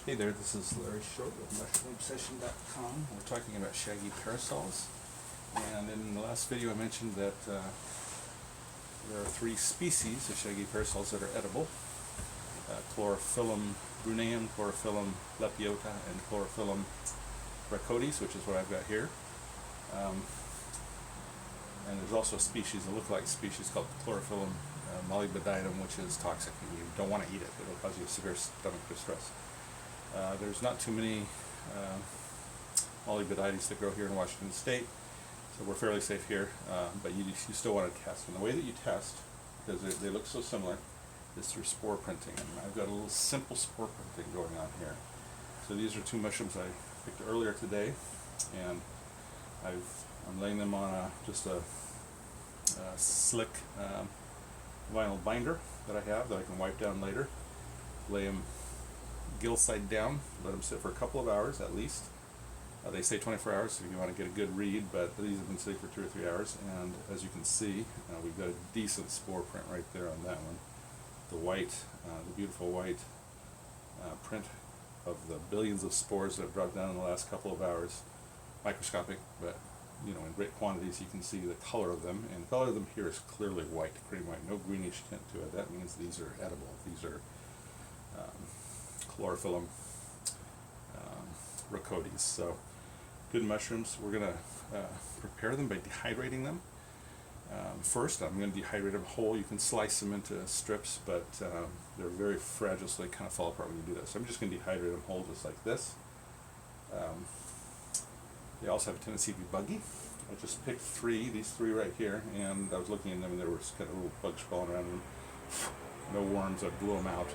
Hey there, this is Larry Short with mushroomobsession.com. We're talking about Shaggy Parasols. And in the last video I mentioned that there are three species of Shaggy Parasols that are edible. Chlorophyllum bruneum, Chlorophyllum Lepiota, and Chlorophyllum rhacodes, which is what I've got here. And there's also a species, a lookalike species called Chlorophyllum molybdenum, which is toxic and you don't want to eat it. It'll cause you severe stomach distress. There's not too many olivieri that grow here in Washington State, so we're fairly safe here, but you still want to test. And the way that you test, because they look so similar, is through spore printing. And I've got a little simple spore printing going on here. So these are two mushrooms I picked earlier today, and I'm laying them on just a slick vinyl binder that I have that I can wipe down later. Lay them gill side down, let them sit for a couple of hours at least. They say 24 hours if you want to get a good read, but these have been sitting for 2 or 3 hours, and as you can see, we've got a decent spore print right there on that one. The white, the beautiful white print of the billions of spores that have dropped down in the last couple of hours. Microscopic, but in great quantities you can see the color of them, and the color of them here is clearly white, cream white, no greenish tint to it. That means these are edible. These are Chlorophyllum rhacodes. So good mushrooms. We're going to prepare them by dehydrating them. First, I'm going to dehydrate them whole. You can slice them into strips, but they're very fragile, so they kind of fall apart when you do that. So I'm just going to dehydrate them whole, just like this. They also have a tendency to be buggy. I just picked these three right here, and I was looking at them, and there was kind of little bugs crawling around them. No worms. I blew them out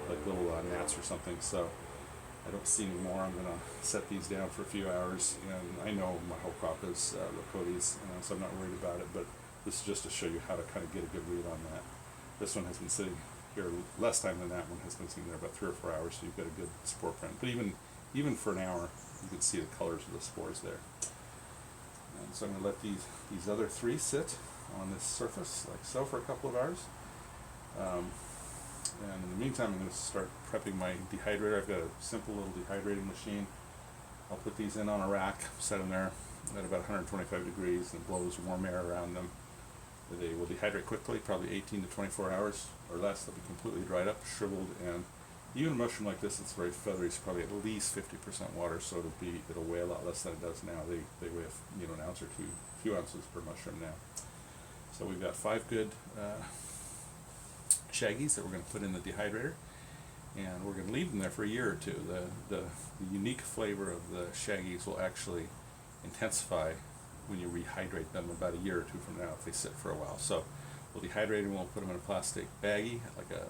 like little gnats or something, so I don't see any more. I'm going to set these down for a few hours, and I know my whole crop is rhacodes, so I'm not worried about it, but this is just to show you how to kind of get a good read on that. This one has been sitting here less time than that one has been sitting there, about 3 or 4 hours, so you've got a good spore print. But even for an hour, you can see the colors of the spores there. And so I'm going to let these other three sit on this surface like so for a couple of hours. And in the meantime, I'm going to start prepping my dehydrator. I've got a simple little dehydrating machine. I'll put these in on a rack, set them there at about 125 degrees, and it blows warm air around them. They will dehydrate quickly, probably 18 to 24 hours or less. They'll be completely dried up, shriveled, and even a mushroom like this, it's very feathery. It's probably at least 50% water, so it'll weigh a lot less than it does now. They weigh an ounce or two, a few ounces per mushroom now. So we've got 5 good Shaggies that we're going to put in the dehydrator, and we're going to leave them there for a year or two. The unique flavor of the Shaggies will actually intensify when you rehydrate them about a year or two from now if they sit for a while. So we'll dehydrate them, we'll put them in a plastic baggie, like a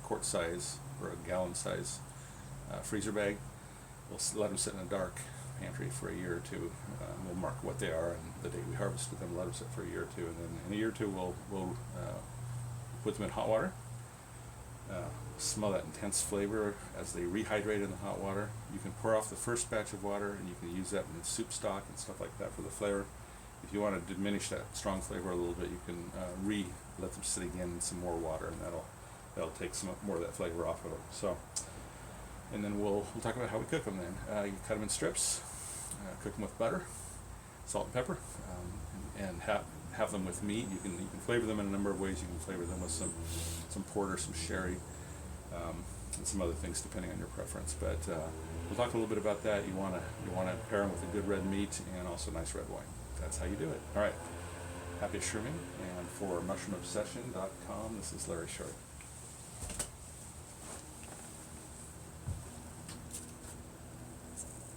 quart size or a gallon size freezer bag. We'll let them sit in a dark pantry for a year or two. We'll mark what they are, and the day we harvested them, let them sit for a year or two, and then in a year or two we'll put them in hot water. Smell that intense flavor as they rehydrate in the hot water. You can pour off the first batch of water, and you can use that in soup stock and stuff like that for the flavor. If you want to diminish that strong flavor a little bit, you can let them sit again in some more water, and that'll take some more of that flavor off of them. So, and then we'll talk about how we cook them. Then you cut them in strips, cook them with butter, salt and pepper, and have them with meat. You can flavor them in a number of ways. You can flavor them with some porter, some sherry, and some other things depending on your preference. But we'll talk a little bit about that. You want to pair them with a good red meat and also nice red wine. That's how you do it. All right. Happy shrooming, and for mushroomobsession.com, this is Larry Short.